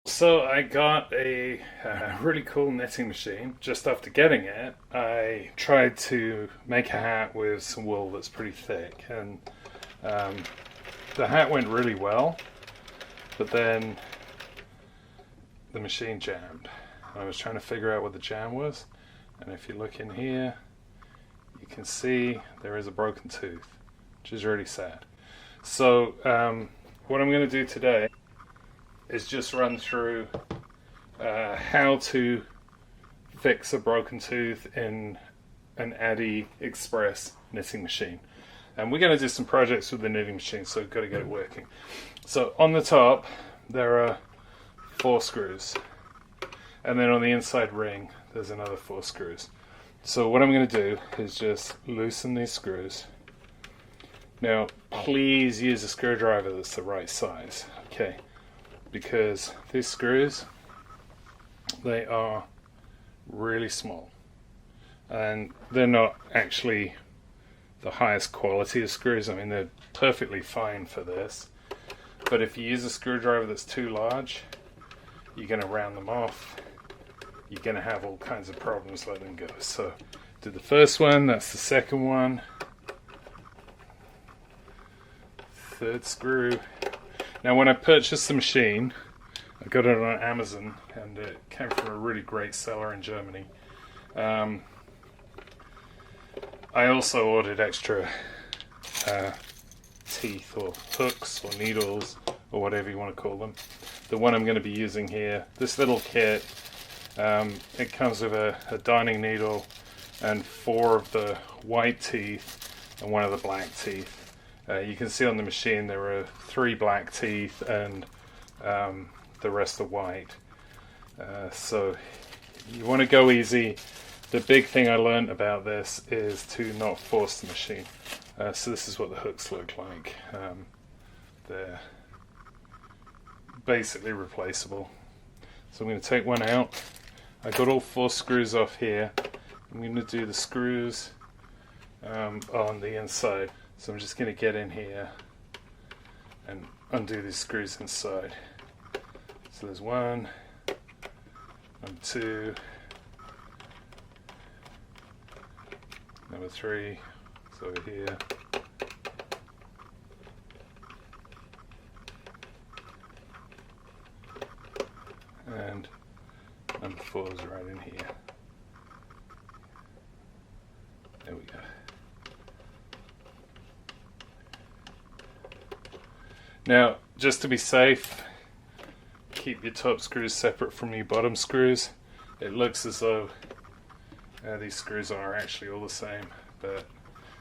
So I got a really cool knitting machine. Just after getting it, I tried to make a hat with some wool that's pretty thick, and um, the hat went really well. But then the machine jammed. I was trying to figure out what the jam was, and if you look in here, you can see there is a broken tooth, which is really sad. So what I'm going to do today is just run through how to fix a broken tooth in an Addi Express knitting machine. And we're going to do some projects with the knitting machine, so we've got to get it working. So on the top, there are 4 screws. And then on the inside ring, there's another 4 screws. So what I'm going to do is just loosen these screws. Now, please use a screwdriver that's the right size, okay? Because these screws, they are really small. And they're not actually the highest quality of screws. I mean, they're perfectly fine for this. But if you use a screwdriver that's too large, you're going to round them off. You're going to have all kinds of problems letting go. So, do the first one, that's the second one. Third screw. Now, when I purchased the machine, I got it on Amazon, and it came from a really great seller in Germany. I also ordered extra teeth or hooks or needles or whatever you want to call them. The one I'm going to be using here, this little kit, it comes with a darning needle and 4 of the white teeth and 1 of the black teeth. You can see on the machine there are 3 black teeth and the rest are white. So you want to go easy. The big thing I learned about this is to not force the machine. So this is what the hooks look like. They're basically replaceable. So I'm going to take one out. I got all 4 screws off here. I'm going to do the screws on the inside. So I'm just going to get in here and undo these screws inside. So there's 1 and 2. Number 3 is over here. And number 4 is right in here. There we go. Now, just to be safe, keep your top screws separate from your bottom screws. It looks as though these screws are actually all the same, but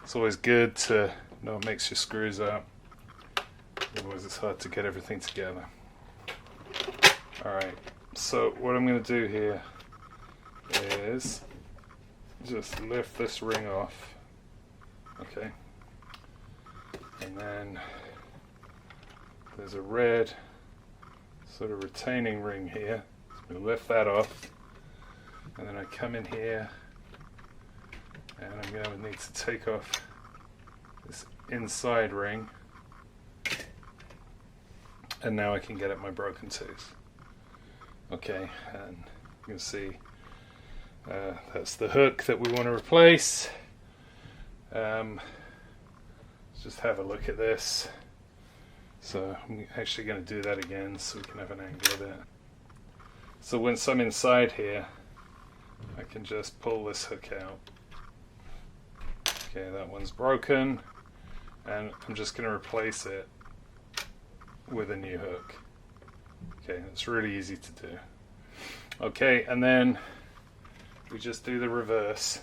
it's always good to not mix your screws up. Otherwise it's hard to get everything together. Alright, so what I'm going to do here is just lift this ring off. Okay. And then there's a red sort of retaining ring here. So I'm going to lift that off. And then I come in here and I'm going to need to take off this inside ring. And now I can get at my broken tooth. Okay, and you can see that's the hook that we want to replace. Let's just have a look at this. So I'm actually going to do that again so we can have an angle of it. So once I'm inside here, I can just pull this hook out. Okay, that one's broken, and I'm just going to replace it with a new hook. Okay, it's really easy to do. Okay, and then we just do the reverse.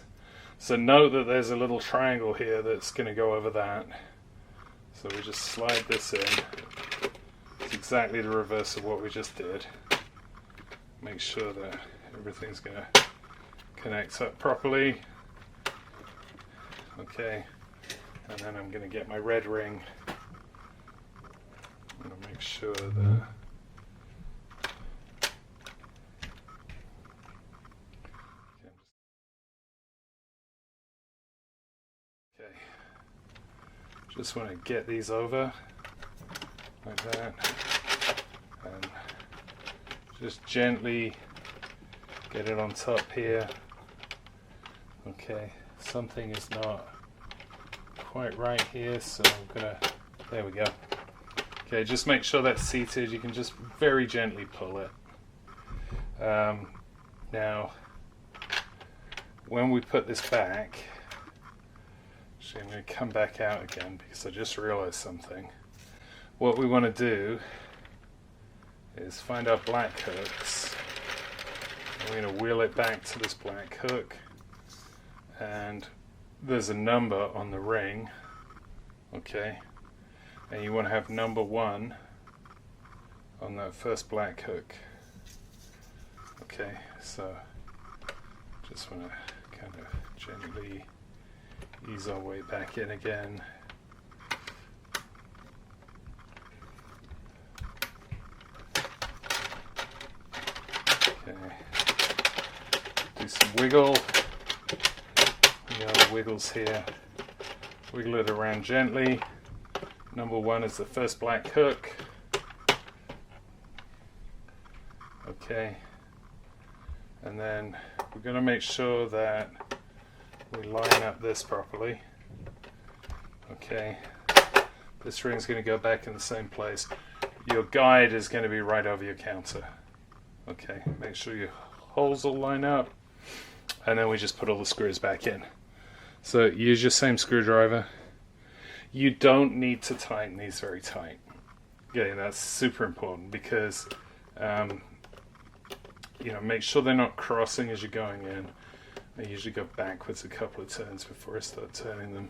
So note that there's a little triangle here that's going to go over that. So we just slide this in. It's exactly the reverse of what we just did. Make sure that everything's going to connect up properly. Okay, and then I'm going to get my red ring. I'm going to make sure that okay. Just want to get these over like that, and just gently get it on top here. Okay, something is not quite right here, so I'm gonna, there we go. Okay, just make sure that's seated. You can just very gently pull it. Now, when we put this back, actually I'm going to come back out again because I just realized something. What we want to do is find our black hooks. We're going to wheel it back to this black hook, and there's a number on the ring, okay, and you want to have number 1 on that first black hook. Okay, so just want to kind of gently ease our way back in again. Okay, do some wiggle. You know, the wiggles here. Wiggle it around gently. Number 1 is the first black hook. Okay. And then we're going to make sure that we line up this properly. Okay, this ring's going to go back in the same place. Your guide is going to be right over your counter. Okay, make sure your holes all line up, and then we just put all the screws back in. So use your same screwdriver. You don't need to tighten these very tight. Okay, that's super important because you know, make sure they're not crossing as you're going in. I usually go backwards a couple of turns before I start turning them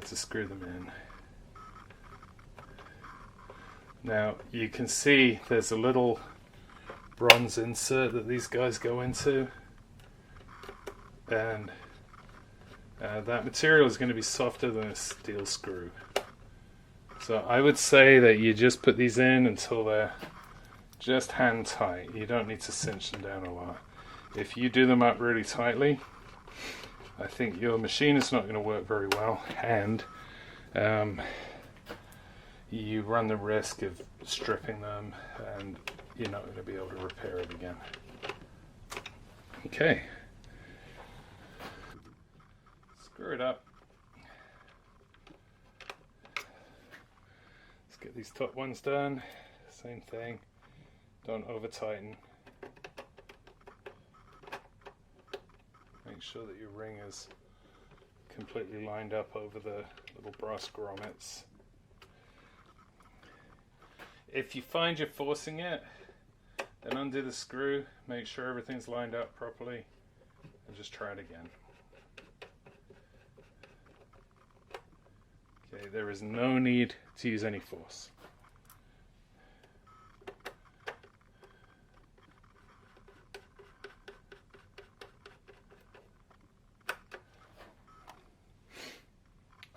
to screw them in. Now you can see there's a little bronze insert that these guys go into, and that material is going to be softer than a steel screw. So I would say that you just put these in until they're just hand tight. You don't need to cinch them down a lot. If you do them up really tightly, I think your machine is not going to work very well, and you run the risk of stripping them, and you're not going to be able to repair it again. Okay, screw it up. Let's get these top ones done. Same thing. Don't over tighten. Make sure that your ring is completely lined up over the little brass grommets. If you find you're forcing it, then undo the screw, make sure everything's lined up properly, and just try it again. Okay, there is no need to use any force.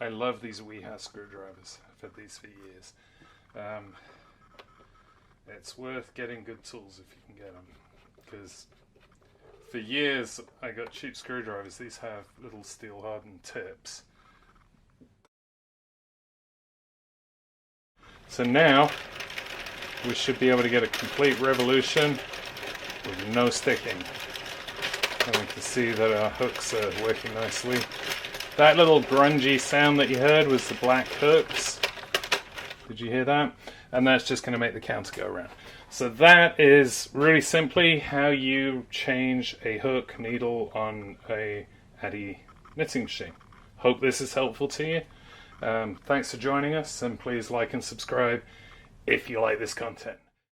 I love these Weha screwdrivers. I've had these for years. It's worth getting good tools if you can get them, because for years I got cheap screwdrivers. These have little steel hardened tips. So now we should be able to get a complete revolution with no sticking. And we can see that our hooks are working nicely. That little grungy sound that you heard was the black hooks. Did you hear that? And that's just going to make the counter go around. So that is really simply how you change a hook needle on a Addi knitting machine. Hope this is helpful to you. Thanks for joining us, and please like and subscribe if you like this content.